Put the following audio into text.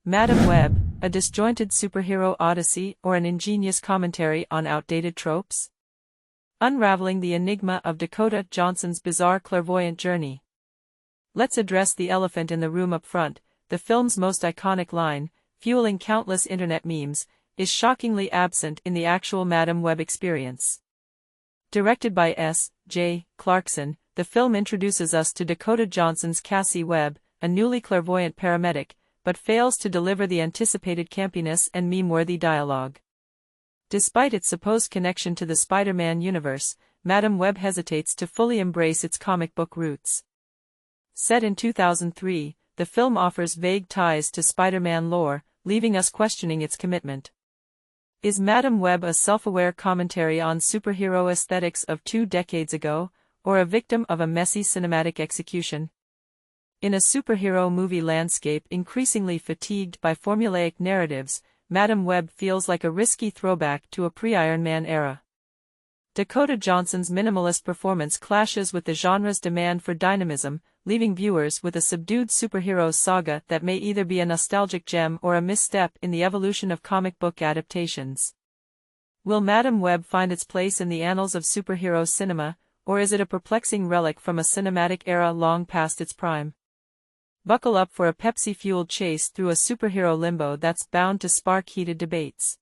Madam Web, a disjointed superhero odyssey or an ingenious commentary on outdated tropes? Unraveling the enigma of Dakota Johnson's bizarre clairvoyant journey. Let's address the elephant in the room up front. The film's most iconic line, fueling countless internet memes, is shockingly absent in the actual Madam Web experience. Directed by S. J. Clarkson, the film introduces us to Dakota Johnson's Cassie Web, a newly clairvoyant paramedic, but fails to deliver the anticipated campiness and meme-worthy dialogue. Despite its supposed connection to the Spider-Man universe, Madam Web hesitates to fully embrace its comic book roots. Set in 2003, the film offers vague ties to Spider-Man lore, leaving us questioning its commitment. Is Madam Web a self-aware commentary on superhero aesthetics of 2 decades ago, or a victim of a messy cinematic execution? In a superhero movie landscape increasingly fatigued by formulaic narratives, Madam Web feels like a risky throwback to a pre-Iron Man era. Dakota Johnson's minimalist performance clashes with the genre's demand for dynamism, leaving viewers with a subdued superhero saga that may either be a nostalgic gem or a misstep in the evolution of comic book adaptations. Will Madam Web find its place in the annals of superhero cinema, or is it a perplexing relic from a cinematic era long past its prime? Buckle up for a Pepsi-fueled chase through a superhero limbo that's bound to spark heated debates.